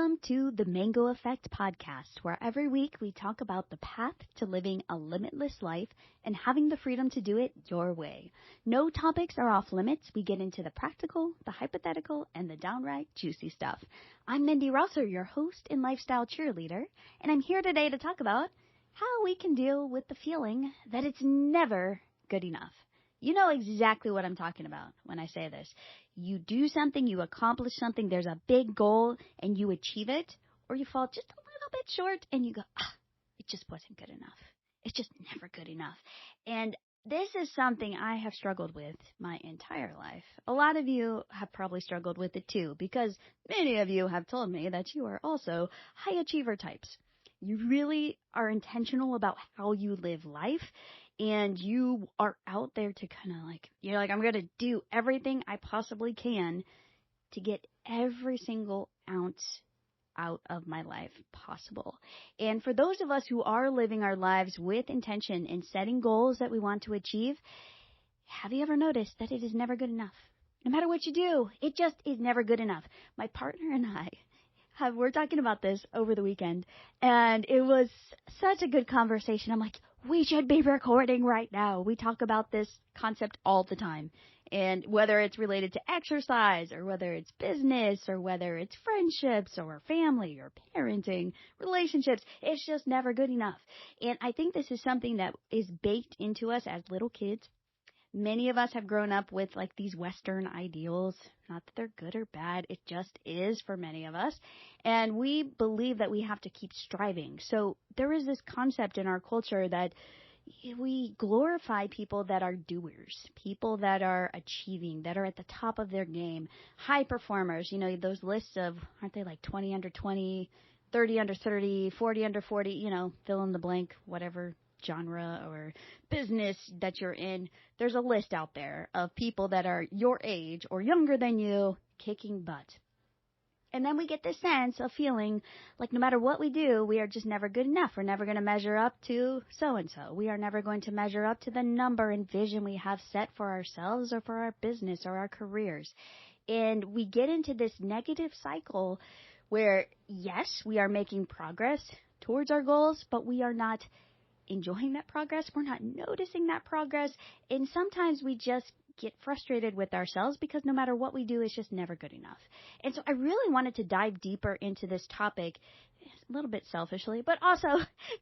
Welcome to the Mango Effect podcast, where every week we talk about the path to living a limitless life and having the freedom to do it your way. No topics are off limits. We get into the practical, the hypothetical, and the downright juicy stuff. I'm Mindy Rosser, your host and lifestyle cheerleader, and I'm here today to talk about how we can deal with the feeling that it's never good enough. You know exactly what I'm talking about when I say this. You do something, you accomplish something, there's a big goal, and you achieve it, or you fall just a little bit short, and you go, it just wasn't good enough. It's just never good enough. And this is something I have struggled with my entire life. A lot of you have probably struggled with it too, because many of you have told me that you are also high achiever types. You really are intentional about how you live life. And you are out there to kind of you're like, I'm going to do everything I possibly can to get every single ounce out of my life possible. And for those of us who are living our lives with intention and setting goals that we want to achieve, have you ever noticed that it is never good enough? No matter what you do, it just is never good enough. My partner and I we're talking about this over the weekend, and it was such a good conversation. I'm like, we should be recording right now. We talk about this concept all the time. And whether it's related to exercise or whether it's business or whether it's friendships or family or parenting, relationships, it's just never good enough. And I think this is something that is baked into us as little kids. Many of us have grown up with these Western ideals. Not that they're good or bad. It just is for many of us. And we believe that we have to keep striving. So there is this concept in our culture that we glorify people that are doers, people that are achieving, that are at the top of their game, high performers. You know, those lists of, aren't they 20 under 20, 30 under 30, 40 under 40, fill in the blank, whatever genre or business that you're in. There's a list out there of people that are your age or younger than you kicking butt. And then we get this sense of feeling like no matter what we do, we are just never good enough. We're never going to measure up to so-and-so. We are never going to measure up to the number and vision we have set for ourselves or for our business or our careers. And we get into this negative cycle where, yes, we are making progress towards our goals, but we are not enjoying that progress. We're not noticing that progress. And sometimes we just get frustrated with ourselves because no matter what we do, it's just never good enough. And so I really wanted to dive deeper into this topic, a little bit selfishly, but also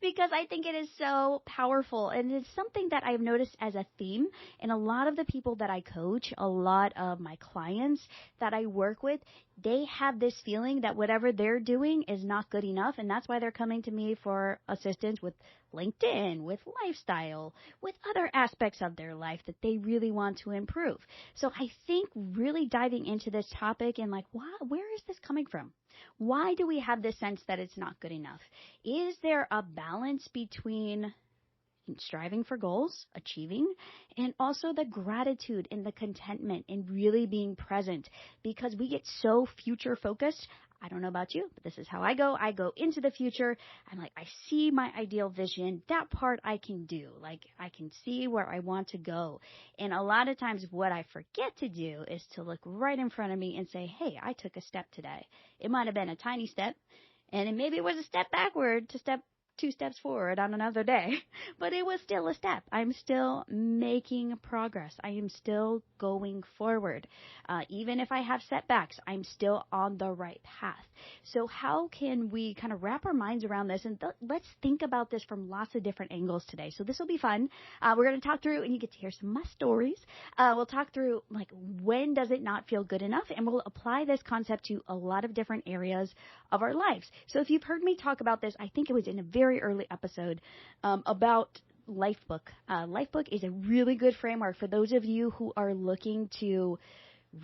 because I think it is so powerful. And it's something that I've noticed as a theme in a lot of the people that I coach, a lot of my clients that I work with. They have this feeling that whatever they're doing is not good enough, and that's why they're coming to me for assistance with LinkedIn, with lifestyle, with other aspects of their life that they really want to improve. So I think really diving into this topic and where is this coming from? Why do we have this sense that it's not good enough? Is there a balance between striving for goals, achieving, and also the gratitude and the contentment and really being present? Because we get so future focused. I don't know about you, but this is how I go. I go into the future. I'm like, I see my ideal vision. That part I can do. I can see where I want to go. And a lot of times what I forget to do is to look right in front of me and say, hey, I took a step today. It might have been a tiny step, and maybe it was a step backward to step 2 steps forward on another day, but it was still a step. I'm still making progress. I am still going forward. Even if I have setbacks, I'm still on the right path. So how can we kind of wrap our minds around this? And let's think about this from lots of different angles today. So this will be fun. We're going to talk through, and you get to hear some of my stories. We'll talk through when does it not feel good enough? And we'll apply this concept to a lot of different areas of our lives. So if you've heard me talk about this, I think it was in a very early episode about Lifebook. Lifebook is a really good framework for those of you who are looking to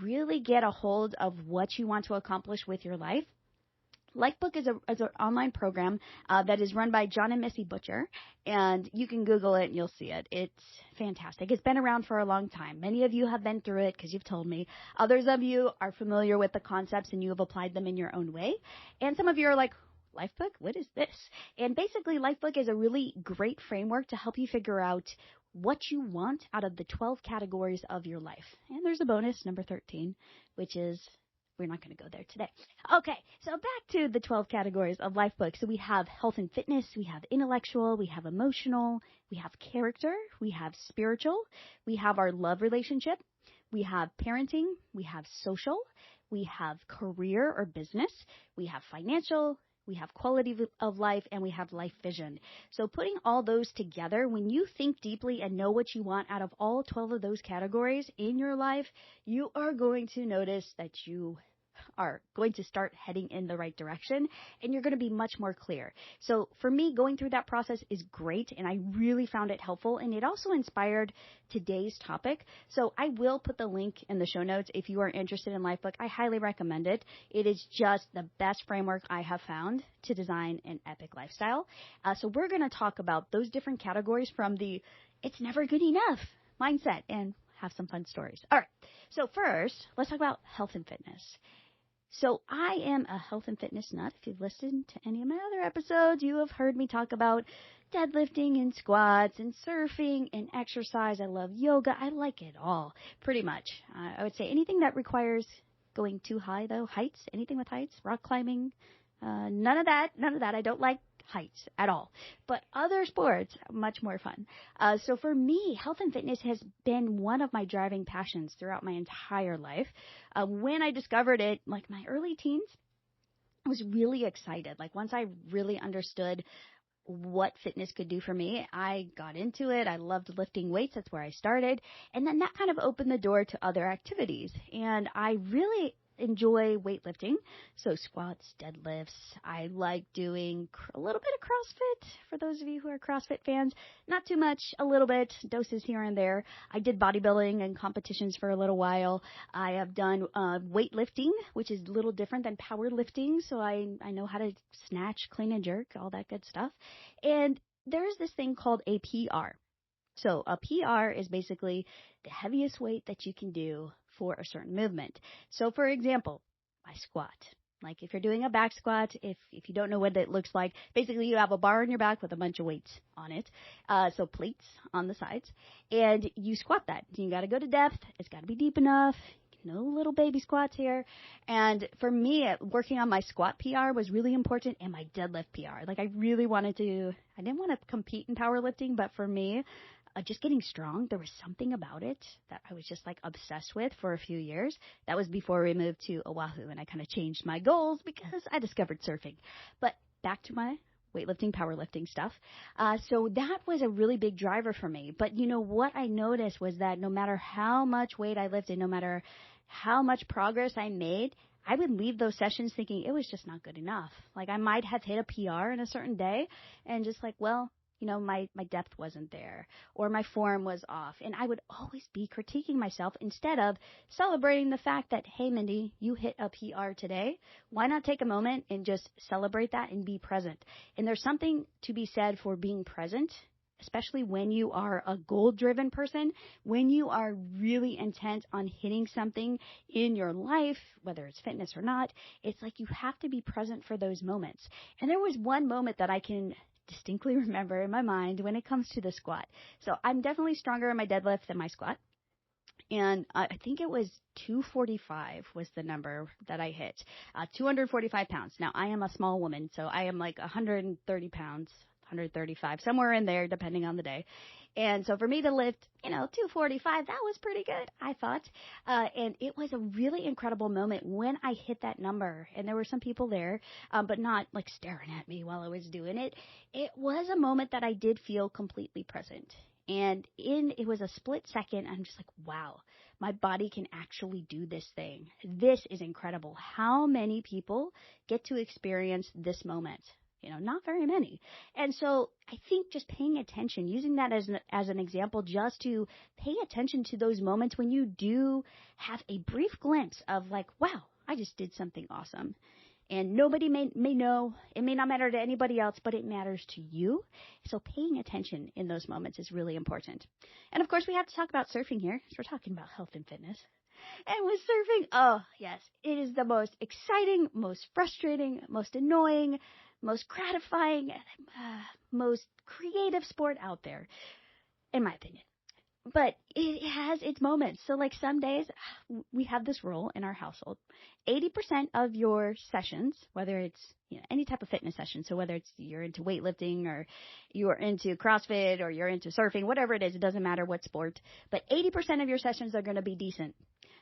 really get a hold of what you want to accomplish with your life. Lifebook is an online program that is run by John and Missy Butcher, and you can Google it and you'll see it. It's fantastic. It's been around for a long time. Many of you have been through it because you've told me. Others of you are familiar with the concepts and you have applied them in your own way. And some of you are like, Lifebook? What is this? And basically, Lifebook is a really great framework to help you figure out what you want out of the 12 categories of your life. And there's a bonus, number 13, which is we're not going to go there today. Okay, so back to the 12 categories of life books. So we have health and fitness, we have intellectual, we have emotional, we have character, we have spiritual, we have our love relationship, we have parenting, we have social, we have career or business, we have financial, we have quality of life, and we have life vision. So putting all those together, when you think deeply and know what you want out of all 12 of those categories in your life, you are going to notice that you are going to start heading in the right direction, and you're going to be much more clear. So for me, going through that process is great, and I really found it helpful, and it also inspired today's topic. So I will put the link in the show notes if you are interested in Lifebook. I highly recommend it. It is just the best framework I have found to design an epic lifestyle. So we're going to talk about those different categories from the it's never good enough mindset and have some fun stories. All right. So first, let's talk about health and fitness. So I am a health and fitness nut. If you've listened to any of my other episodes, you have heard me talk about deadlifting and squats and surfing and exercise. I love yoga. I like it all, pretty much. I would say anything that requires going too high, though, heights, anything with heights, rock climbing, none of that. I don't like heights at all. But other sports, much more fun. So for me, health and fitness has been one of my driving passions throughout my entire life. When I discovered it, like my early teens, I was really excited. Like once I really understood what fitness could do for me, I got into it. I loved lifting weights. That's where I started. And then that kind of opened the door to other activities. And I really enjoy weightlifting, so squats, deadlifts. I like doing a little bit of CrossFit, for those of you who are CrossFit fans. Not too much, a little bit, doses here and there. I did bodybuilding and competitions for a little while. I have done weightlifting, which is a little different than powerlifting, so I know how to snatch, clean and jerk, all that good stuff. And there's this thing called a PR. So a PR is basically the heaviest weight that you can do for a certain movement. So for example, my squat. Like if you're doing a back squat, if you don't know what it looks like, basically you have a bar on your back with a bunch of weights on it. So plates on the sides, and you squat that. You got to go to depth. It's got to be deep enough. No little baby squats here. And for me, working on my squat PR was really important, and my deadlift PR. Like I really wanted to, I didn't want to compete in powerlifting, but for me, just getting strong, there was something about it that I was just like obsessed with for a few years. That was before we moved to Oahu, and I kind of changed my goals because I discovered surfing. But back to my weightlifting, powerlifting stuff. So that was a really big driver for me. But you know what I noticed was that no matter how much weight I lifted, no matter how much progress I made, I would leave those sessions thinking it was just not good enough. Like I might have hit a PR in a certain day and just like, well, you know, my depth wasn't there or my form was off. And I would always be critiquing myself instead of celebrating the fact that, hey, Mindy, you hit a PR today. Why not take a moment and just celebrate that and be present? And there's something to be said for being present, especially when you are a goal-driven person, when you are really intent on hitting something in your life, whether it's fitness or not. It's like you have to be present for those moments. And there was one moment that I can distinctly remember in my mind when it comes to the squat. So I'm definitely stronger in my deadlift than my squat. And I think it was 245 was the number that I hit, 245 pounds. Now, I am a small woman, so I am like 130 pounds, 135, somewhere in there, depending on the day. And so for me to lift, 245, that was pretty good, I thought. And it was a really incredible moment when I hit that number. And there were some people there, but not like staring at me while I was doing it. It was a moment that I did feel completely present. And it was a split second. I'm just like, wow, my body can actually do this thing. This is incredible. How many people get to experience this moment? Not very many. And so I think just paying attention, using that as an example, just to pay attention to those moments when you do have a brief glimpse of like, wow, I just did something awesome. And nobody may know, it may not matter to anybody else, but it matters to you. So paying attention in those moments is really important. And of course, we have to talk about surfing here, because we're talking about health and fitness. And with surfing, oh yes, it is the most exciting, most frustrating, most annoying, most gratifying, most creative sport out there, in my opinion. But it has its moments. So like some days we have this rule in our household. 80% of your sessions, whether it's any type of fitness session, so whether it's you're into weightlifting or you're into CrossFit or you're into surfing, whatever it is, it doesn't matter what sport, but 80% of your sessions are going to be decent.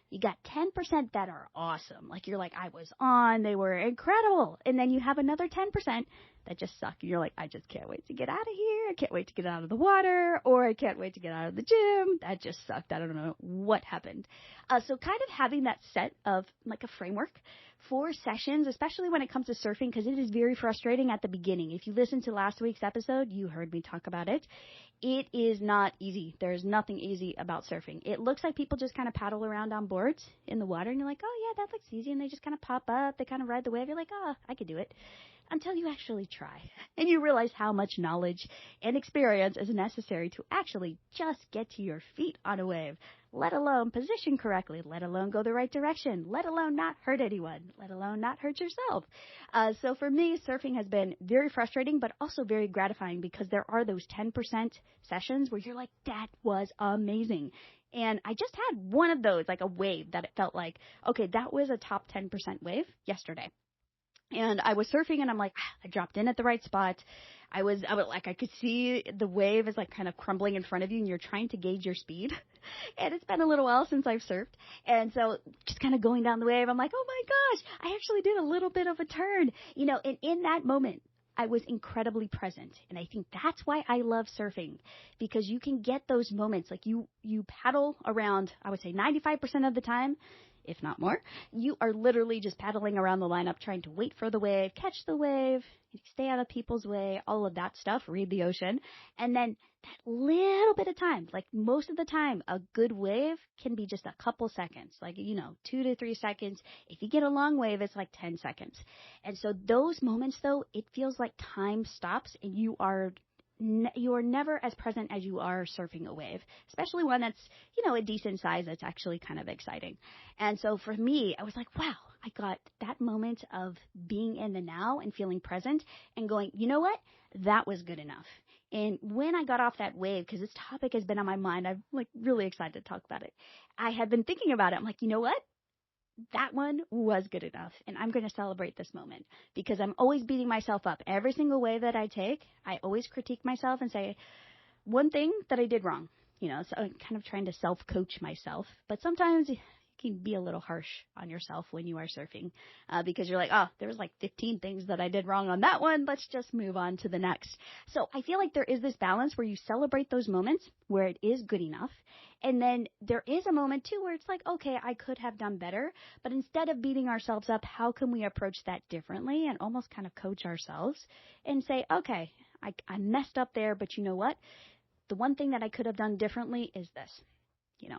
You got 10% that are awesome. Like you're like, I was on, they were incredible. And then you have another 10% that just suck. And you're like, I just can't wait to get out of here. I can't wait to get out of the water, or I can't wait to get out of the gym. That just sucked. I don't know what happened. So kind of having that set of like a framework for sessions, especially when it comes to surfing, because it is very frustrating at the beginning. If you listened to last week's episode, you heard me talk about it. It is not easy. There's nothing easy about surfing. It looks like people just kind of paddle around on boards in the water, and you're like, oh, yeah, that looks easy. And they just kind of pop up. They kind of ride the wave. You're like, oh, I could do it. Until you actually try. And you realize how much knowledge and experience is necessary to actually just get to your feet on a wave, let alone position correctly, let alone go the right direction, let alone not hurt anyone, let alone not hurt yourself. So for me, surfing has been very frustrating, but also very gratifying because there are those 10% sessions where you're like, that was amazing. And I just had one of those, like a wave that it felt like, okay, that was a top 10% wave yesterday. And I was surfing and I'm like, I dropped in at the right spot. I was like, I could see the wave is like kind of crumbling in front of you and you're trying to gauge your speed. And it's been a little while since I've surfed. And so just kind of going down the wave, I'm like, oh my gosh, I actually did a little bit of a turn, and in that moment, I was incredibly present. And I think that's why I love surfing, because you can get those moments. Like you paddle around, I would say 95% of the time, if not more, you are literally just paddling around the lineup trying to wait for the wave, catch the wave, stay out of people's way, all of that stuff, read the ocean. And then that little bit of time, like most of the time, a good wave can be just a couple seconds, like, 2 to 3 seconds. If you get a long wave, it's like 10 seconds. And so those moments, though, it feels like time stops and you are never as present as you are surfing a wave, especially one that's, a decent size that's actually kind of exciting. And so for me, I was like, wow, I got that moment of being in the now and feeling present and going, you know what? That was good enough. And when I got off that wave, because this topic has been on my mind, I'm like really excited to talk about it. I had been thinking about it. I'm like, you know what? That one was good enough, and I'm going to celebrate this moment because I'm always beating myself up. Every single wave that I take, I always critique myself and say one thing that I did wrong, so I'm kind of trying to self-coach myself. But sometimes you can be a little harsh on yourself when you are surfing because you're like, oh, there was like 15 things that I did wrong on that one. Let's just move on to the next. So I feel like there is this balance where you celebrate those moments where it is good enough. And then there is a moment, too, where it's like, okay, I could have done better. But instead of beating ourselves up, how can we approach that differently and almost kind of coach ourselves and say, okay, I messed up there, but you know what? The one thing that I could have done differently is this.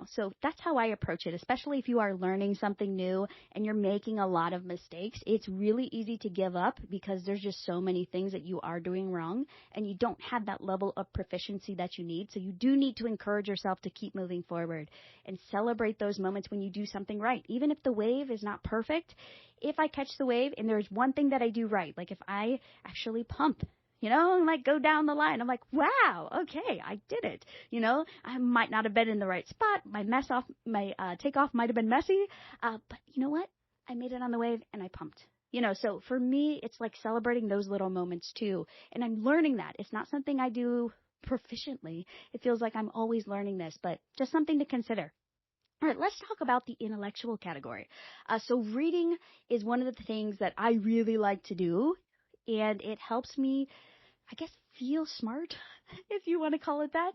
So that's how I approach it, especially if you are learning something new and you're making a lot of mistakes. It's really easy to give up because there's just so many things that you are doing wrong and you don't have that level of proficiency that you need. So you do need to encourage yourself to keep moving forward and celebrate those moments when you do something right. Even if the wave is not perfect, if I catch the wave and there's one thing that I do right, like if I actually pump, and like go down the line. I'm like, wow, okay, I did it. I might not have been in the right spot. My takeoff might have been messy. But you know what? I made it on the wave and I pumped. So for me, it's like celebrating those little moments too. And I'm learning that. It's not something I do proficiently. It feels like I'm always learning this, but just something to consider. All right, let's talk about the intellectual category. So reading is one of the things that I really like to do. And it helps me, I guess, feel smart, if you want to call it that.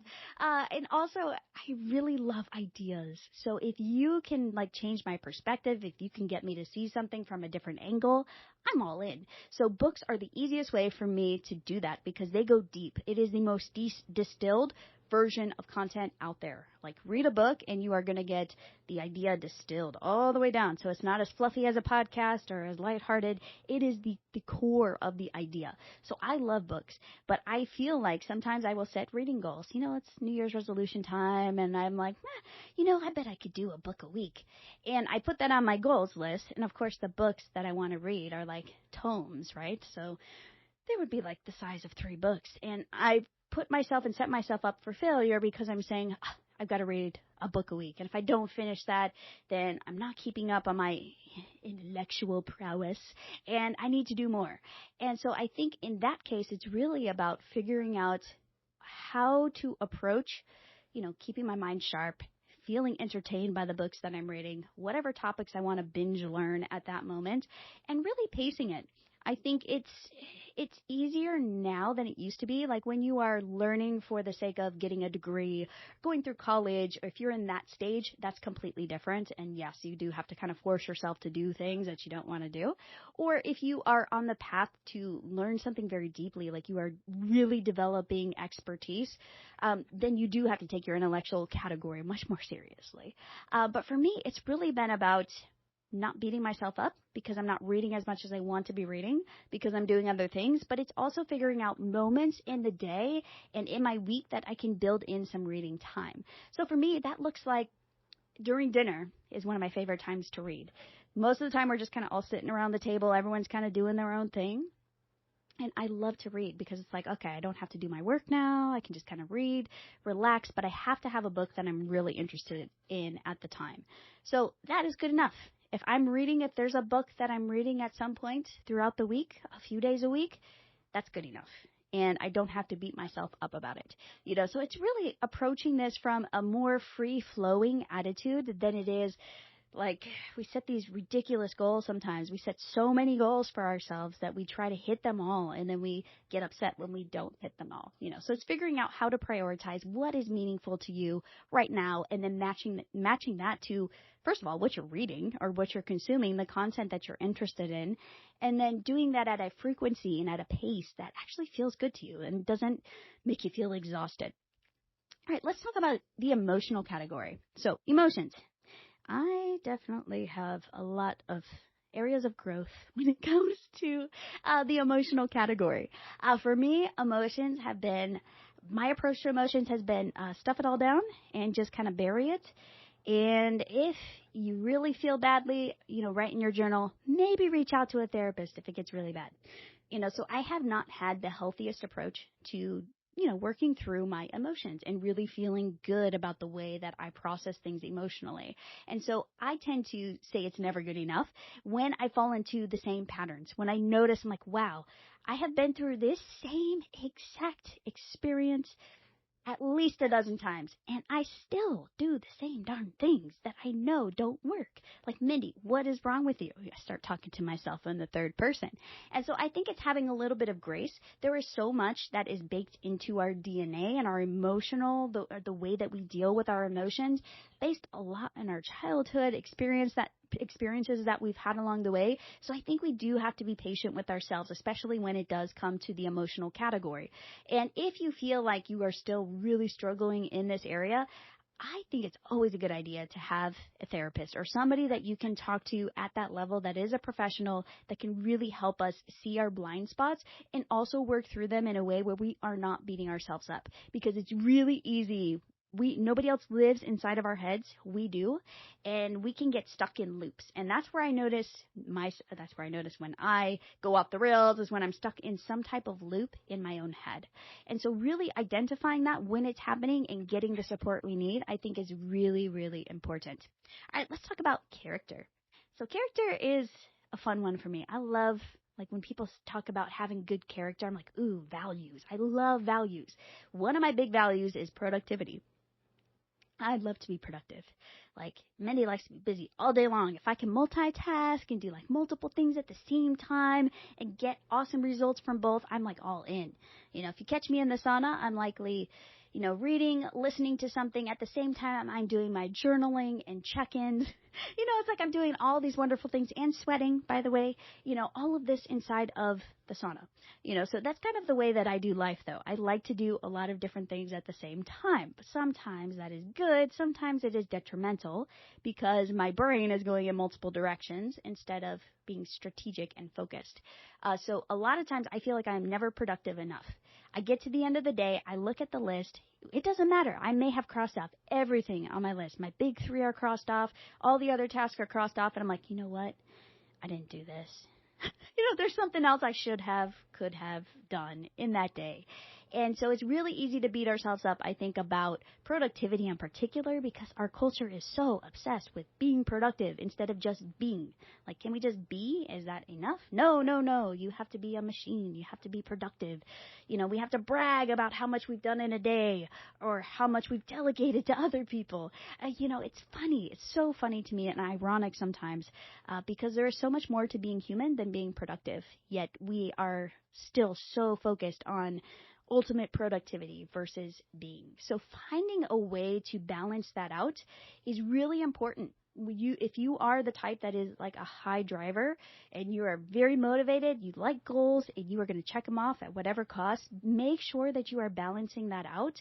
And also, I really love ideas. So if you can change my perspective, if you can get me to see something from a different angle, I'm all in. So books are the easiest way for me to do that because they go deep. It is the most distilled version of content out there. Read a book and you are going to get the idea distilled all the way down. So it's not as fluffy as a podcast or as lighthearted. It is the core of the idea. So I love books, but I feel like sometimes I will set reading goals. It's New Year's resolution time and I'm like, I bet I could do a book a week. And I put that on my goals list. And of course the books that I want to read are tomes, right? So they would be the size of 3 books. And I put myself and set myself up for failure because I'm saying, I've got to read a book a week. And if I don't finish that, then I'm not keeping up on my intellectual prowess, and I need to do more. And so I think in that case, it's really about figuring out how to approach, keeping my mind sharp, feeling entertained by the books that I'm reading, whatever topics I want to binge learn at that moment, and really pacing it. I think it's easier now than it used to be. Like when you are learning for the sake of getting a degree, going through college, or if you're in that stage, that's completely different. And yes, you do have to kind of force yourself to do things that you don't want to do. Or if you are on the path to learn something very deeply, like you are really developing expertise, then you do have to take your intellectual category much more seriously. But for me, it's really been about not beating myself up because I'm not reading as much as I want to be reading because I'm doing other things, but it's also figuring out moments in the day and in my week that I can build in some reading time. So for me, that looks like during dinner is one of my favorite times to read. Most of the time we're just kind of all sitting around the table. Everyone's kind of doing their own thing. And I love to read because it's like, okay, I don't have to do my work now. I can just kind of read, relax, but I have to have a book that I'm really interested in at the time. So that is good enough. If there's a book that I'm reading at some point throughout the week, a few days a week, that's good enough. And I don't have to beat myself up about it. So it's really approaching this from a more free-flowing attitude than it is like we set these ridiculous goals sometimes. We set so many goals for ourselves that we try to hit them all, and then we get upset when we don't hit them all. So it's figuring out how to prioritize what is meaningful to you right now, and then matching that to, first of all, what you're reading or what you're consuming, the content that you're interested in, and then doing that at a frequency and at a pace that actually feels good to you and doesn't make you feel exhausted. All right, let's talk about the emotional category. So emotions. I definitely have a lot of areas of growth when it comes to the emotional category. For me, my approach to emotions has been stuff it all down and just kind of bury it. And if you really feel badly, write in your journal, maybe reach out to a therapist if it gets really bad. So I have not had the healthiest approach to working through my emotions and really feeling good about the way that I process things emotionally. And so I tend to say it's never good enough when I fall into the same patterns. When I notice, I'm like, wow, I have been through this same exact experience at least a dozen times, and I still do the same darn things that I know don't work. Like, Mindy, what is wrong with you? I start talking to myself in the third person. And so I think it's having a little bit of grace. There is so much that is baked into our DNA and our emotional, the way that we deal with our emotions, based a lot on our childhood experiences that we've had along the way. So I think we do have to be patient with ourselves, especially when it does come to the emotional category. And if you feel like you are still really struggling in this area, I think it's always a good idea to have a therapist or somebody that you can talk to at that level that is a professional that can really help us see our blind spots and also work through them in a way where we are not beating ourselves up, because it's really easy. Nobody else lives inside of our heads. We do. And we can get stuck in loops. And that's where I notice when I go off the rails, is when I'm stuck in some type of loop in my own head. And so really identifying that when it's happening and getting the support we need, I think is really, really important. All right, let's talk about character. So character is a fun one for me. I love, when people talk about having good character, I'm like, ooh, values. I love values. One of my big values is productivity. I'd love to be productive. Mindy likes to be busy all day long. If I can multitask and do multiple things at the same time and get awesome results from both, I'm all in. If you catch me in the sauna, I'm likely, reading, listening to something at the same time I'm doing my journaling and check-ins. It's like I'm doing all these wonderful things and sweating, by the way, all of this inside of the sauna. So that's kind of the way that I do life, though. I like to do a lot of different things at the same time. But sometimes that is good. Sometimes it is detrimental because my brain is going in multiple directions instead of being strategic and focused. So a lot of times I feel like I'm never productive enough. I get to the end of the day, I look at the list. It doesn't matter. I may have crossed off everything on my list. My big 3 are crossed off. All the other tasks are crossed off. And I'm like, you know what? I didn't do this. There's something else I could have done in that day. And so it's really easy to beat ourselves up, I think, about productivity in particular, because our culture is so obsessed with being productive instead of just being. Like, can we just be? Is that enough? No, no, no. You have to be a machine. You have to be productive. We have to brag about how much we've done in a day or how much we've delegated to other people. It's funny. It's so funny to me and ironic sometimes because there is so much more to being human than being productive. Yet we are still so focused on ultimate productivity versus being. So finding a way to balance that out is really important. If you are the type that is like a high driver and you are very motivated, you like goals, and you are going to check them off at whatever cost, make sure that you are balancing that out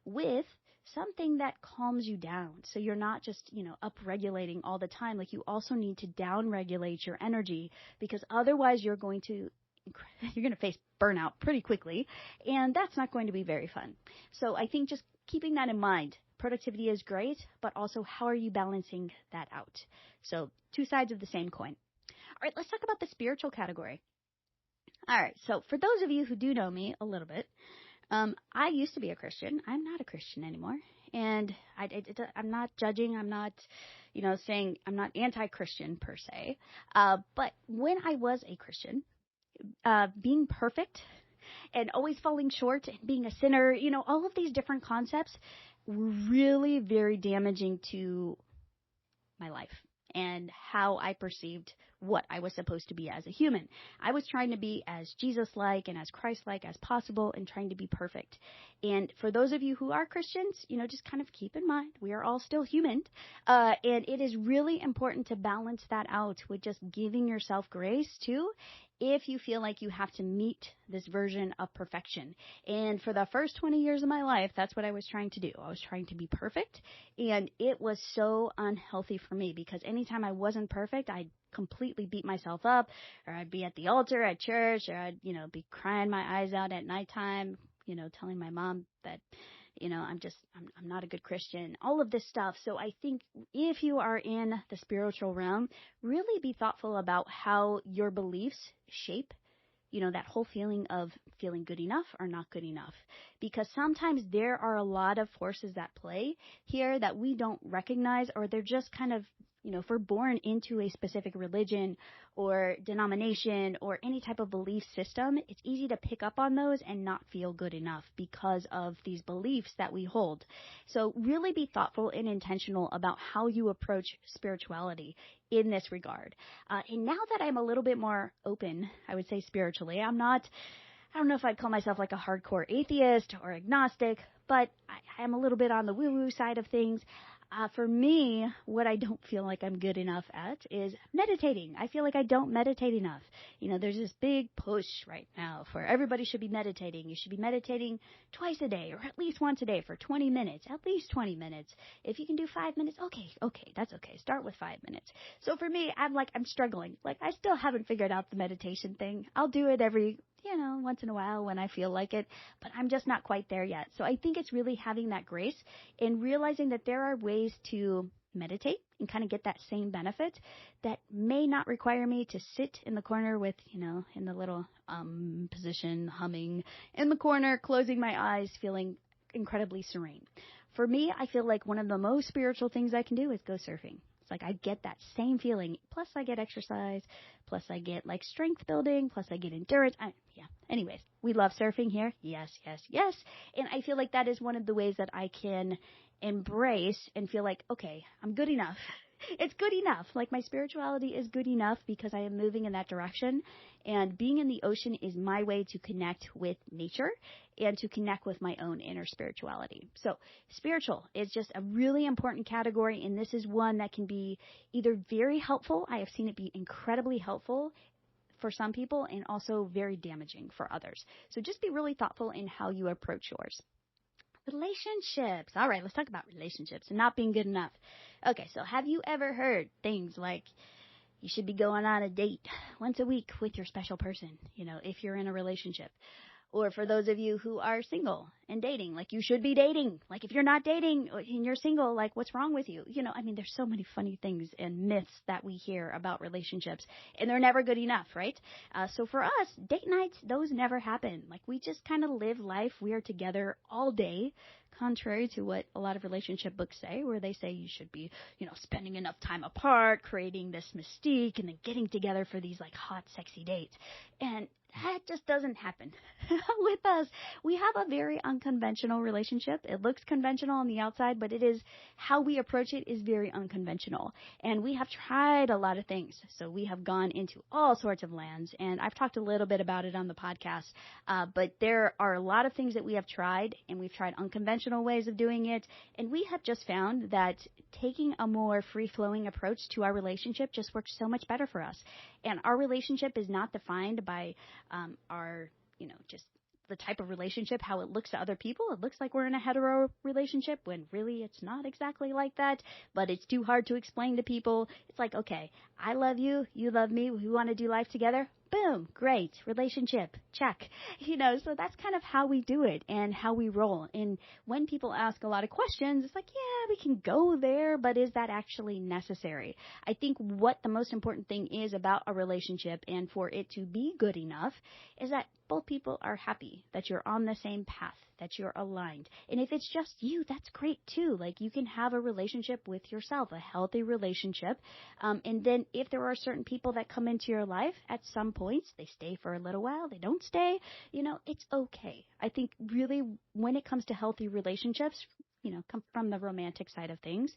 with something that calms you down. So you're not just, up-regulating all the time. Like, you also need to down-regulate your energy, because otherwise you're going to face burnout pretty quickly, and that's not going to be very fun. So I think just keeping that in mind, productivity is great, but also how are you balancing that out? So two sides of the same coin. All right, let's talk about the spiritual category. All right, so for those of you who do know me a little bit, I used to be a Christian. I'm not a Christian anymore. And I'm not judging. I'm not, saying I'm not anti-Christian per se. But when I was a Christian, being perfect and always falling short and being a sinner, all of these different concepts were really very damaging to my life and how I perceived what I was supposed to be as a human. I was trying to be as Jesus-like and as Christ-like as possible and trying to be perfect. And for those of you who are Christians, just kind of keep in mind, we are all still human. And it is really important to balance that out with just giving yourself grace too, if you feel like you have to meet this version of perfection. And for the first 20 years of my life, that's what I was trying to do. I was trying to be perfect, and it was so unhealthy for me, because anytime I wasn't perfect, I'd completely beat myself up, or I'd be at the altar at church, or I'd, be crying my eyes out at nighttime, telling my mom that, I'm not a good Christian, all of this stuff. So I think if you are in the spiritual realm, really be thoughtful about how your beliefs shape, that whole feeling of feeling good enough or not good enough. Because sometimes there are a lot of forces that play here that we don't recognize, or they're just kind of, if we're born into a specific religion or denomination or any type of belief system, it's easy to pick up on those and not feel good enough because of these beliefs that we hold. So really be thoughtful and intentional about how you approach spirituality in this regard. And now that I'm a little bit more open, I would say spiritually, I don't know if I'd call myself like a hardcore atheist or agnostic, but I am a little bit on the woo-woo side of things. For me, what I don't feel like I'm good enough at is meditating. I feel like I don't meditate enough. There's this big push right now for everybody should be meditating. You should be meditating twice a day, or at least once a day for 20 minutes, at least 20 minutes. If you can do 5 minutes, okay, that's okay. Start with 5 minutes. So for me, I'm struggling. Like, I still haven't figured out the meditation thing. I'll do it every once in a while when I feel like it, but I'm just not quite there yet. So I think it's really having that grace and realizing that there are ways to meditate and kind of get that same benefit that may not require me to sit in the corner with, in the little position, humming in the corner, closing my eyes, feeling incredibly serene. For me, I feel like one of the most spiritual things I can do is go surfing. It's like I get that same feeling. Plus I get exercise. Plus I get like strength building. Plus I get endurance. Anyways, we love surfing here. Yes, yes, yes. And I feel like that is one of the ways that I can embrace and feel like, okay, I'm good enough. It's good enough. Like, my spirituality is good enough because I am moving in that direction. And being in the ocean is my way to connect with nature and to connect with my own inner spirituality. So spiritual is just a really important category. And this is one that can be either very helpful. I have seen it be incredibly helpful for some people and also very damaging for others. So just be really thoughtful in how you approach yours. Relationships. All right, let's talk about relationships and not being good enough. Okay, so have you ever heard things like you should be going on a date once a week with your special person, if you're in a relationship? Or for those of you who are single and dating, like you should be dating. Like if you're not dating and you're single, like what's wrong with you? I mean, there's so many funny things and myths that we hear about relationships, and they're never good enough, right? So for us, date nights, those never happen. Like we just kind of live life. We are together all day, contrary to what a lot of relationship books say, where they say you should be, spending enough time apart, creating this mystique, and then getting together for these like hot, sexy dates. And that just doesn't happen with us. We have a very unconventional relationship. It looks conventional on the outside, but it is how we approach it is very unconventional. And we have tried a lot of things. So we have gone into all sorts of lands, and I've talked a little bit about it on the podcast. But there are a lot of things that we have tried, and we've tried unconventional ways of doing it. And we have just found that taking a more free-flowing approach to our relationship just works so much better for us. And our relationship is not defined by our, just the type of relationship, how it looks to other people. It looks like we're in a hetero relationship when really it's not exactly like that, but it's too hard to explain to people. It's like, okay, I love you, you love me, we want to do life together. Boom, great, relationship, check. So that's kind of how we do it and how we roll. And when people ask a lot of questions, it's like, yeah, we can go there, but is that actually necessary? I think what the most important thing is about a relationship and for it to be good enough is that both people are happy, that you're on the same path, that you're aligned. And if it's just you, that's great too. Like you can have a relationship with yourself, a healthy relationship. And then if there are certain people that come into your life at some points, they stay for a little while, they don't stay, it's okay. I think really when it comes to healthy relationships, come from the romantic side of things,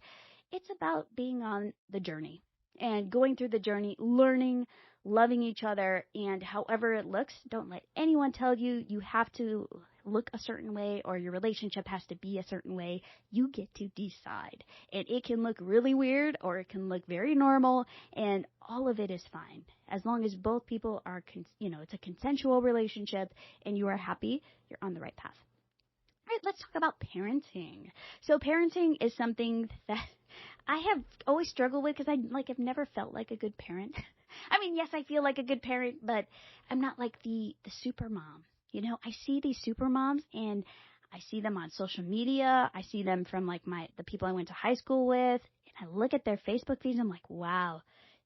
it's about being on the journey and going through the journey, learning, loving each other, and however it looks, don't let anyone tell you you have to look a certain way or your relationship has to be a certain way. You get to decide. And it can look really weird or it can look very normal, and all of it is fine. As long as both people are, it's a consensual relationship and you are happy, you're on the right path. All right, let's talk about parenting. So parenting is something that I have always struggled with because I've never felt like a good parent. I mean, yes, I feel like a good parent, but I'm not like the super mom. I see these super moms and I see them on social media. I see them from like the people I went to high school with, and I look at their Facebook feeds. I'm like, wow,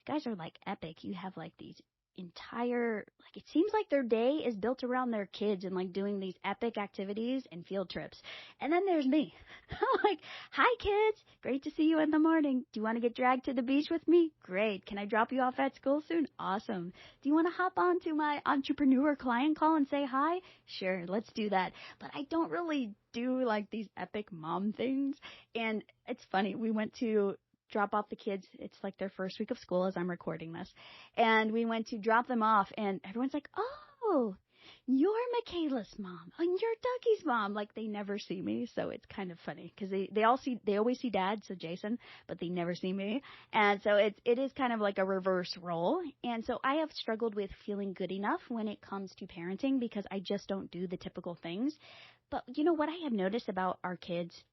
you guys are like epic. You have like these entire, like it seems like their day is built around their kids and like doing these epic activities and field trips. And then there's me. I'm like, hi kids, great to see you in the morning. Do you want to get dragged to the beach with me? Great. Can I drop you off at school soon? Awesome. Do you want to hop on to my entrepreneur client call and say hi? Sure, let's do that. But I don't really do like these epic mom things. And it's funny, we went to drop off the kids. It's like their first week of school as I'm recording this. And we went to drop them off and everyone's like, oh, you're Michaela's mom and you're Dougie's mom. Like they never see me. So it's kind of funny because they always see dad, so Jason, but they never see me. And so it is kind of like a reverse role. And so I have struggled with feeling good enough when it comes to parenting because I just don't do the typical things. But what I have noticed about our kids,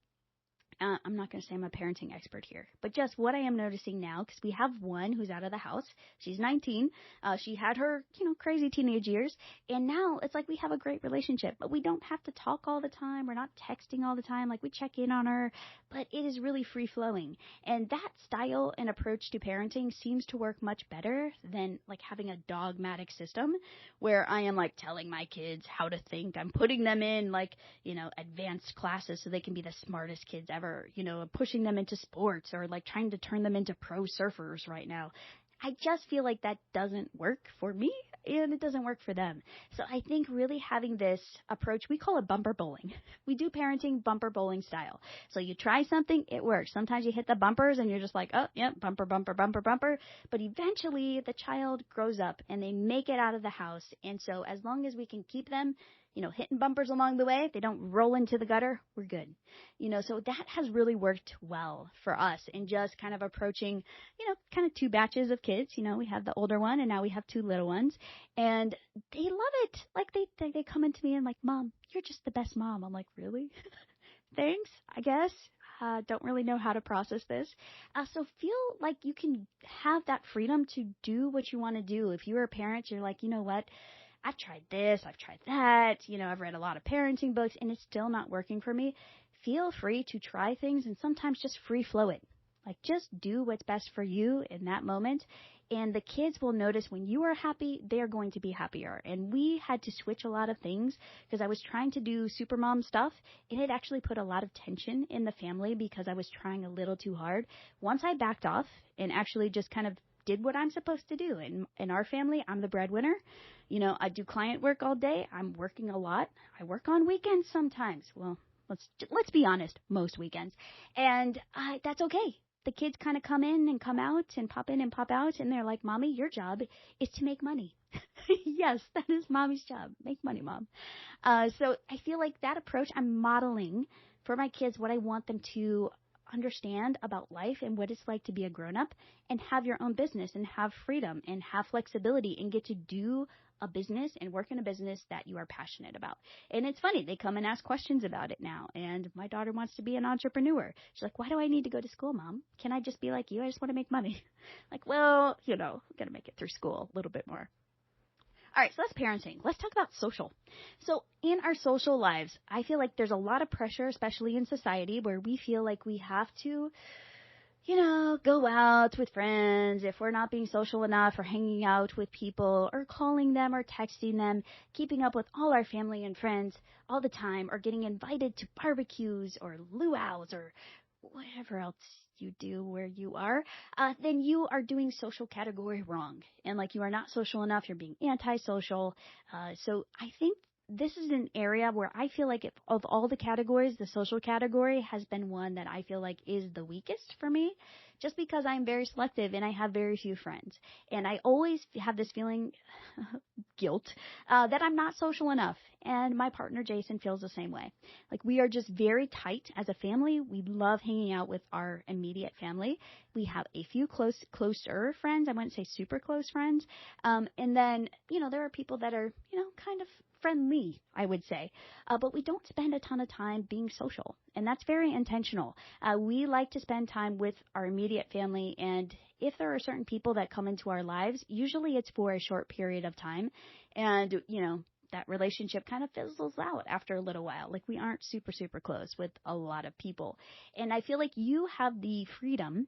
I'm not going to say I'm a parenting expert here, but just what I am noticing now, because we have one who's out of the house. She's 19. She had her, crazy teenage years. And now it's like we have a great relationship, but we don't have to talk all the time. We're not texting all the time. Like we check in on her, but it is really free flowing. And that style and approach to parenting seems to work much better than like having a dogmatic system where I am like telling my kids how to think. I'm putting them in like, advanced classes so they can be the smartest kids ever. Pushing them into sports or like trying to turn them into pro surfers right now. I just feel like that doesn't work for me and it doesn't work for them. So I think really having this approach, we call it bumper bowling. We do parenting bumper bowling style. So you try something, it works. Sometimes you hit the bumpers and you're just like, oh, yeah, bumper, bumper, bumper, bumper. But eventually the child grows up and they make it out of the house. And so as long as we can keep them, hitting bumpers along the way, they don't roll into the gutter, we're good. So that has really worked well for us in just kind of approaching, kind of two batches of kids. We have the older one and now we have two little ones and they love it. Like they come into me and like, Mom, you're just the best mom. I'm like, really? Thanks, I guess. Don't really know how to process this. So feel like you can have that freedom to do what you want to do. If you're a parent, you're like, you know what? I've tried this, I've tried that, I've read a lot of parenting books and it's still not working for me. Feel free to try things and sometimes just free flow it. Like, just do what's best for you in that moment. And the kids will notice when you are happy, they're going to be happier. And we had to switch a lot of things because I was trying to do supermom stuff. And it actually put a lot of tension in the family because I was trying a little too hard. Once I backed off and actually just kind of did what I'm supposed to do. In our family, I'm the breadwinner. I do client work all day. I'm working a lot. I work on weekends sometimes. Well, let's be honest, most weekends. And that's okay. The kids kind of come in and come out and pop in and pop out, and they're like, Mommy, your job is to make money. Yes, that is Mommy's job. Make money, Mom. So I feel like that approach, I'm modeling for my kids what I want them to understand about life and what it's like to be a grown-up and have your own business and have freedom and have flexibility and get to do a business and work in a business that you are passionate about. And it's funny, they come and ask questions about it now. And my daughter wants to be an entrepreneur. She's like, why do I need to go to school, Mom? Can I just be like you? I just want to make money. Like, well, got to make it through school a little bit more. All right, so that's parenting. Let's talk about social. So in our social lives, I feel like there's a lot of pressure, especially in society, where we feel like we have to go out with friends if we're not being social enough, or hanging out with people or calling them or texting them, keeping up with all our family and friends all the time, or getting invited to barbecues or luau's or whatever else you do where you are, then you are doing social category wrong. And like, you are not social enough. You're being antisocial. So I think this is an area where I feel like of all the categories, the social category has been one that I feel like is the weakest for me, just because I'm very selective and I have very few friends. And I always have this feeling, guilt, that I'm not social enough. And my partner, Jason, feels the same way. Like, we are just very tight as a family. We love hanging out with our immediate family. We have a few closer friends. I wouldn't say super close friends. And then, there are people that are, kind of friendly, I would say. But we don't spend a ton of time being social. And that's very intentional. We like to spend time with our immediate family. And if there are certain people that come into our lives, usually it's for a short period of time. And, that relationship kind of fizzles out after a little while. Like, we aren't super, super close with a lot of people. And I feel like you have the freedom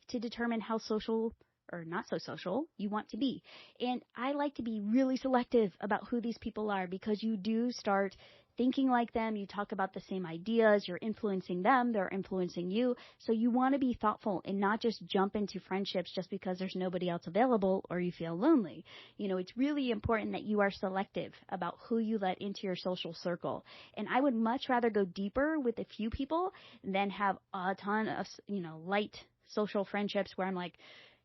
to determine how social or not so social you want to be. And I like to be really selective about who these people are, because you do start thinking like them. You talk about the same ideas. You're influencing them. They're influencing you. So you want to be thoughtful and not just jump into friendships just because there's nobody else available or you feel lonely. It's really important that you are selective about who you let into your social circle. And I would much rather go deeper with a few people than have a ton of, light social friendships where I'm like,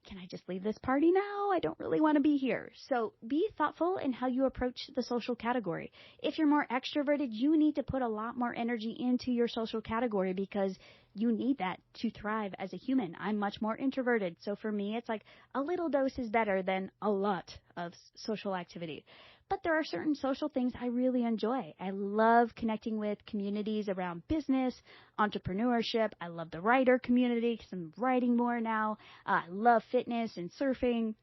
can I just leave this party now? I don't really want to be here. So be thoughtful in how you approach the social category. If you're more extroverted, you need to put a lot more energy into your social category, because you need that to thrive as a human. I'm much more introverted. So for me, it's like a little dose is better than a lot of social activity. But there are certain social things I really enjoy. I love connecting with communities around business, entrepreneurship. I love the writer community because I'm writing more now. I love fitness and surfing.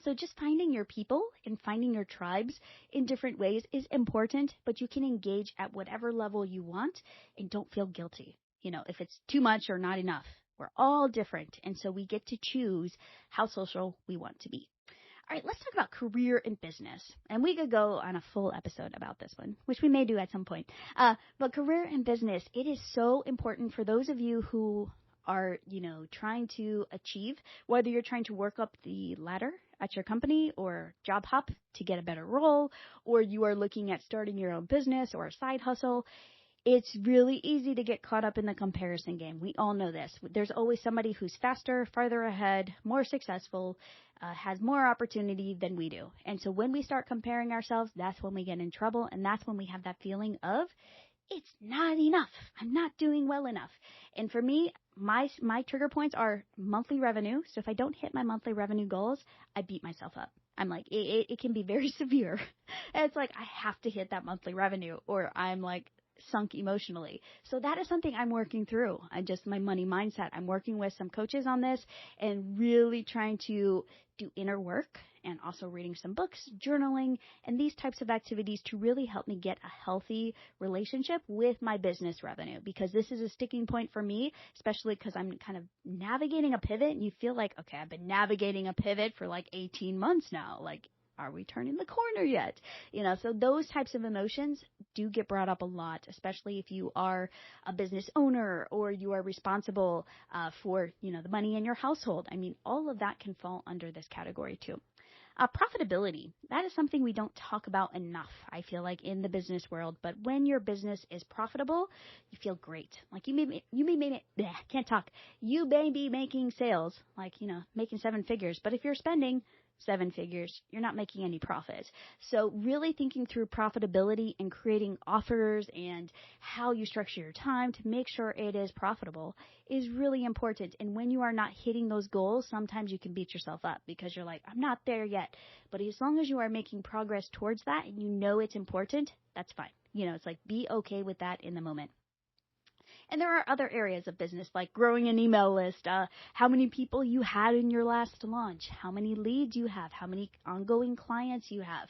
So just finding your people and finding your tribes in different ways is important, but you can engage at whatever level you want and don't feel guilty, if it's too much or not enough. We're all different, and so we get to choose how social we want to be. All right, let's talk about career and business. And we could go on a full episode about this one, which we may do at some point. But career and business, it is so important for those of you who are, trying to achieve, whether you're trying to work up the ladder at your company or job hop to get a better role, or you are looking at starting your own business or a side hustle. It's really easy to get caught up in the comparison game. We all know this. There's always somebody who's faster, farther ahead, more successful, has more opportunity than we do. And so when we start comparing ourselves, that's when we get in trouble. And that's when we have that feeling of, it's not enough. I'm not doing well enough. And for me, my trigger points are monthly revenue. So if I don't hit my monthly revenue goals, I beat myself up. I'm like, it can be very severe. And it's like, I have to hit that monthly revenue, or I'm like, sunk emotionally. So that is something I'm working through. My money mindset. I'm working with some coaches on this and really trying to do inner work and also reading some books, journaling, and these types of activities to really help me get a healthy relationship with my business revenue, because this is a sticking point for me, especially because I'm kind of navigating a pivot and you feel like, okay, I've been navigating a pivot for like 18 months now. Like, are we turning the corner yet? So those types of emotions do get brought up a lot, especially if you are a business owner or you are responsible for, the money in your household. I mean, all of that can fall under this category too. Profitability, that is something we don't talk about enough, I feel like, in the business world. But when your business is profitable, you feel great. Like you may be making sales, like, making 7 figures. But if you're spending 7 figures, you're not making any profit. So really thinking through profitability and creating offers and how you structure your time to make sure it is profitable is really important. And when you are not hitting those goals, sometimes you can beat yourself up because you're like, I'm not there yet. But as long as you are making progress towards that and you know it's important, that's fine. It's like, be okay with that in the moment. And there are other areas of business like growing an email list, how many people you had in your last launch, how many leads you have, how many ongoing clients you have.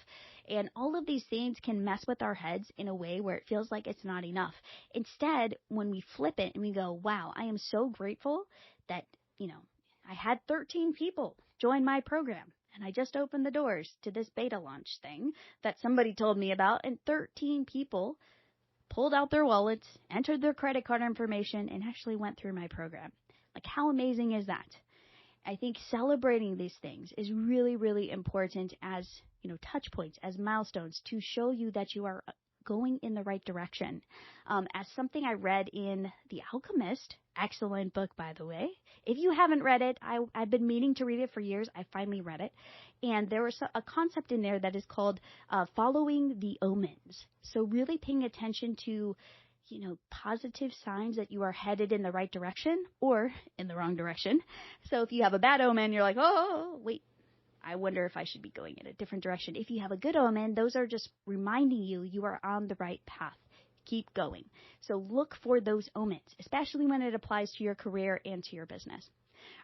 And all of these things can mess with our heads in a way where it feels like it's not enough. Instead, when we flip it and we go, wow, I am so grateful that, I had 13 people join my program. And I just opened the doors to this beta launch thing that somebody told me about, and 13 people pulled out their wallets, entered their credit card information, and actually went through my program. Like, how amazing is that? I think celebrating these things is really, really important as, touch points, as milestones to show you that you are going in the right direction. As something I read in The Alchemist, excellent book, by the way. If you haven't read it, I've been meaning to read it for years. I finally read it. And there was a concept in there that is called following the omens. So really paying attention to, positive signs that you are headed in the right direction or in the wrong direction. So if you have a bad omen, you're like, oh, wait, I wonder if I should be going in a different direction. If you have a good omen, those are just reminding you are on the right path. Keep going. So look for those omens, especially when it applies to your career and to your business.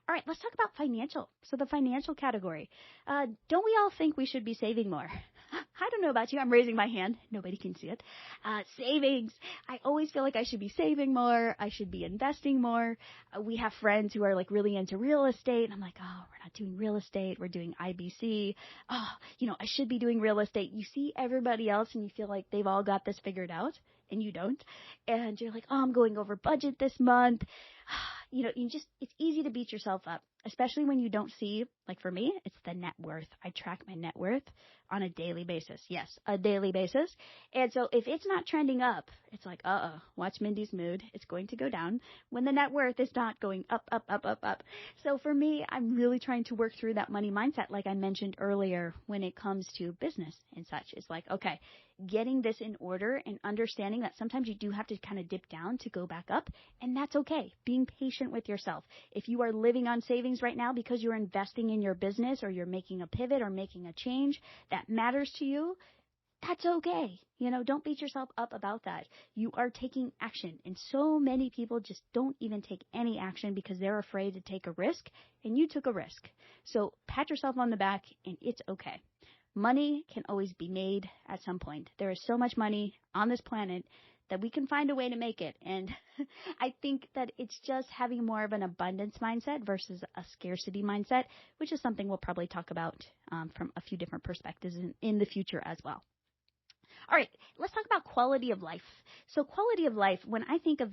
All right, let's talk about financial. So the financial category. Don't we all think we should be saving more? I don't know about you. I'm raising my hand. Nobody can see it. Savings. I always feel like I should be saving more. I should be investing more. We have friends who are like really into real estate. And I'm like, oh, we're not doing real estate. We're doing IBC. Oh, I should be doing real estate. You see everybody else and you feel like they've all got this figured out and you don't. And you're like, oh, I'm going over budget this month. It's easy to beat yourself up, especially when you don't see, like for me, it's the net worth. I track my net worth on a daily basis. Yes, a daily basis. And so if it's not trending up, it's like, watch Mindy's mood. It's going to go down when the net worth is not going up, up, up, up, up. So for me, I'm really trying to work through that money mindset, like I mentioned earlier, when it comes to business and such. It's like, okay, getting this in order and understanding that sometimes you do have to kind of dip down to go back up, and that's okay. Being patient with yourself. If you are living on savings right now because you're investing in your business or you're making a pivot or making a change that matters to you, that's okay. Don't beat yourself up about that. You are taking action, and so many people just don't even take any action because they're afraid to take a risk, and you took a risk. So pat yourself on the back, and it's okay. Money can always be made at some point. There is so much money on this planet that we can find a way to make it. And I think that it's just having more of an abundance mindset versus a scarcity mindset, which is something we'll probably talk about from a few different perspectives in the future as well. All right, let's talk about quality of life. So quality of life, when I think of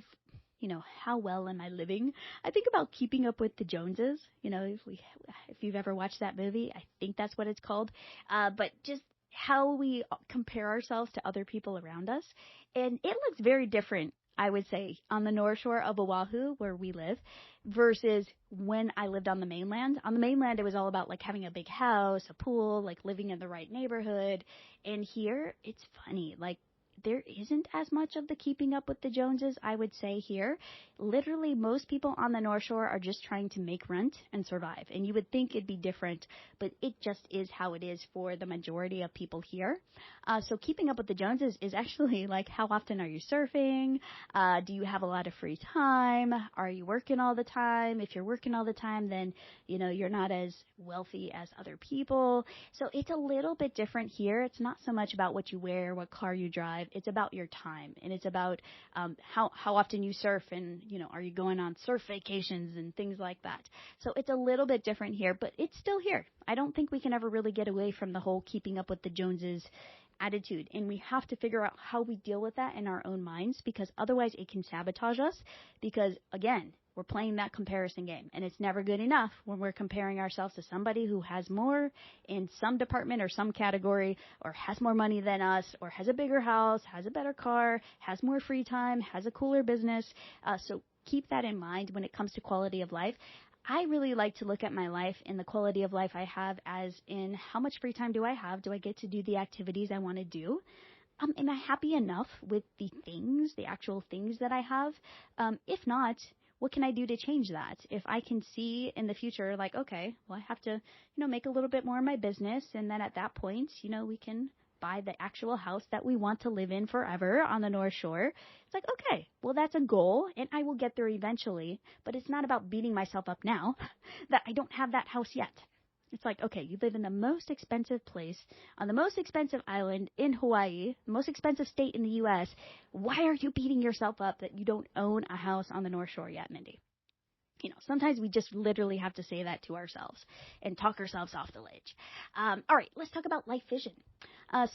how well am I living? I think about Keeping Up with the Joneses. If you've ever watched that movie, I think that's what it's called. But just how we compare ourselves to other people around us. And it looks very different, I would say, on the North Shore of Oahu, where we live, versus when I lived on the mainland. On the mainland, it was all about like having a big house, a pool, like living in the right neighborhood. And here, it's funny, like there isn't as much of the keeping up with the Joneses, I would say, here. Literally, most people on the North Shore are just trying to make rent and survive. And you would think it'd be different, but it just is how it is for the majority of people here. So keeping up with the Joneses is actually like, how often are you surfing? Do you have a lot of free time? Are you working all the time? If you're working all the time, then, you're not as wealthy as other people. So it's a little bit different here. It's not so much about what you wear, what car you drive. It's about your time, and it's about how often you surf, and are you going on surf vacations and things like that. So it's a little bit different here, but it's still here. I don't think we can ever really get away from the whole keeping up with the Joneses attitude, and we have to figure out how we deal with that in our own minds, because otherwise it can sabotage us, because again, we're playing that comparison game, and it's never good enough when we're comparing ourselves to somebody who has more in some department or some category, or has more money than us, or has a bigger house, has a better car, has more free time, has a cooler business. So keep that in mind when it comes to quality of life. I really like to look at my life and the quality of life I have as in how much free time do I have? Do I get to do the activities I want to do? Am I happy enough with the actual things that I have? If not, what can I do to change that? If I can see in the future, like, okay, well, I have to, make a little bit more in my business. And then at that point, we can buy the actual house that we want to live in forever on the North Shore. It's like, okay, well, that's a goal, and I will get there eventually. But it's not about beating myself up now that I don't have that house yet. It's like, okay, you live in the most expensive place on the most expensive island in Hawaii, the most expensive state in the U.S. Why are you beating yourself up that you don't own a house on the North Shore yet, Mindy? Sometimes we just literally have to say that to ourselves and talk ourselves off the ledge. All right, let's talk about life vision.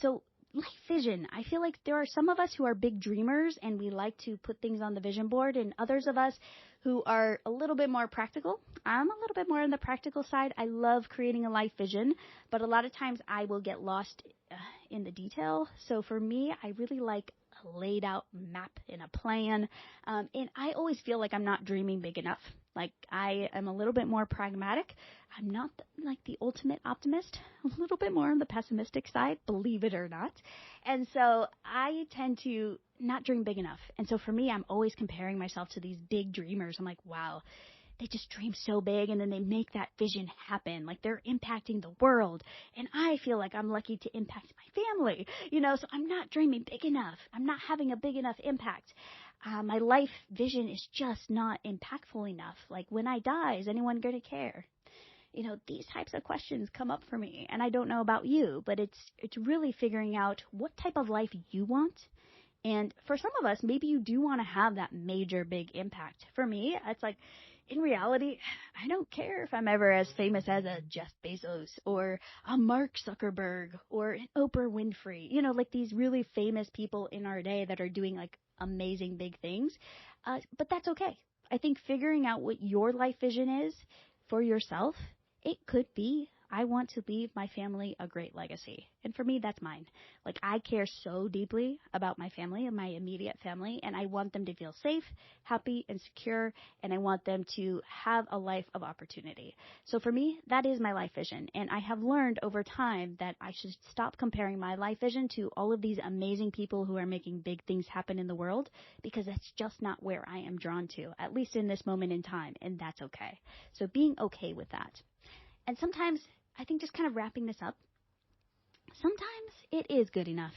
So life vision, I feel like there are some of us who are big dreamers and we like to put things on the vision board, and others of us who are a little bit more practical. I'm a little bit more on the practical side. I love creating a life vision, but a lot of times I will get lost in the detail. So for me, I really like a laid out map and a plan. And I always feel like I'm not dreaming big enough. Like I am a little bit more pragmatic. I'm not like the ultimate optimist, a little bit more on the pessimistic side, believe it or not. And so I tend to not dream big enough. And so for me, I'm always comparing myself to these big dreamers. I'm like, wow, they just dream so big, and then they make that vision happen. Like they're impacting the world. And I feel like I'm lucky to impact my family, so I'm not dreaming big enough. I'm not having a big enough impact. My life vision is just not impactful enough. Like when I die, is anyone going to care? These types of questions come up for me, and I don't know about you, but it's really figuring out what type of life you want. And for some of us, maybe you do want to have that major big impact. For me, it's like, in reality, I don't care if I'm ever as famous as a Jeff Bezos or a Mark Zuckerberg or an Oprah Winfrey, like these really famous people in our day that are doing like amazing big things. But that's okay. I think figuring out what your life vision is for yourself, it could be, I want to leave my family a great legacy. And for me, that's mine. Like I care so deeply about my family and my immediate family, and I want them to feel safe, happy, and secure, and I want them to have a life of opportunity. So for me, that is my life vision. And I have learned over time that I should stop comparing my life vision to all of these amazing people who are making big things happen in the world, because that's just not where I am drawn to, at least in this moment in time, and that's okay. So being okay with that. And sometimes, I think just kind of wrapping this up, sometimes it is good enough.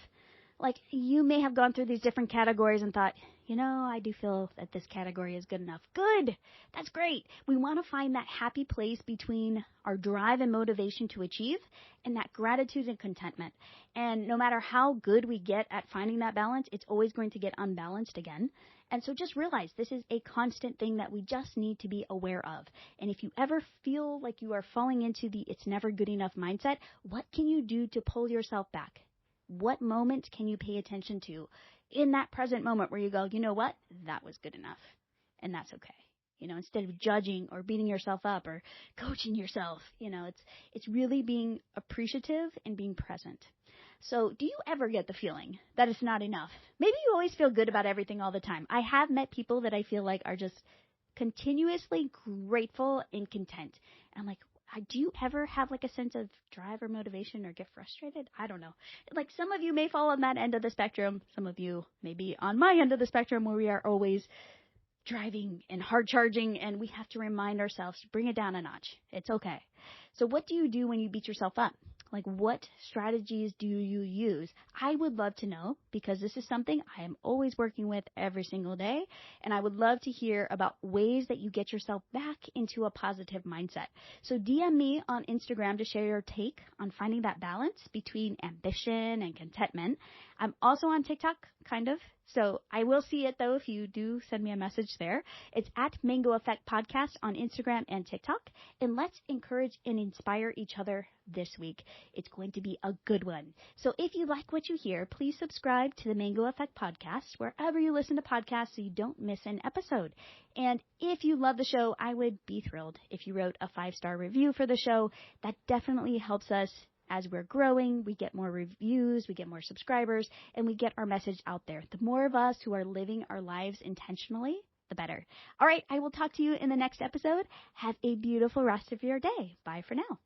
Like you may have gone through these different categories and thought, I do feel that this category is good enough. Good. That's great. We want to find that happy place between our drive and motivation to achieve and that gratitude and contentment. And no matter how good we get at finding that balance, it's always going to get unbalanced again. And so just realize this is a constant thing that we just need to be aware of. And if you ever feel like you are falling into the it's never good enough mindset, what can you do to pull yourself back? What moment can you pay attention to in that present moment where you go, you know what, that was good enough, and that's okay. Instead of judging or beating yourself up or coaching yourself, it's really being appreciative and being present. So do you ever get the feeling that it's not enough? Maybe you always feel good about everything all the time. I have met people that I feel like are just continuously grateful and content. And I'm like, Do you ever have like a sense of drive or motivation or get frustrated? I don't know. Like some of you may fall on that end of the spectrum. Some of you may be on my end of the spectrum where we are always driving and hard charging, and we have to remind ourselves to bring it down a notch. It's okay. So what do you do when you beat yourself up? Like, what strategies do you use? I would love to know, because this is something I am always working with every single day, and I would love to hear about ways that you get yourself back into a positive mindset. So DM me on Instagram to share your take on finding that balance between ambition and contentment. I'm also on TikTok, kind of. So I will see it, though, if you do send me a message there. It's at Mango Effect Podcast on Instagram and TikTok. And let's encourage and inspire each other this week. It's going to be a good one. So if you like what you hear, please subscribe to the Mango Effect Podcast wherever you listen to podcasts so you don't miss an episode. And if you love the show, I would be thrilled if you wrote a 5-star review for the show. That definitely helps us. As we're growing, we get more reviews, we get more subscribers, and we get our message out there. The more of us who are living our lives intentionally, the better. All right, I will talk to you in the next episode. Have a beautiful rest of your day. Bye for now.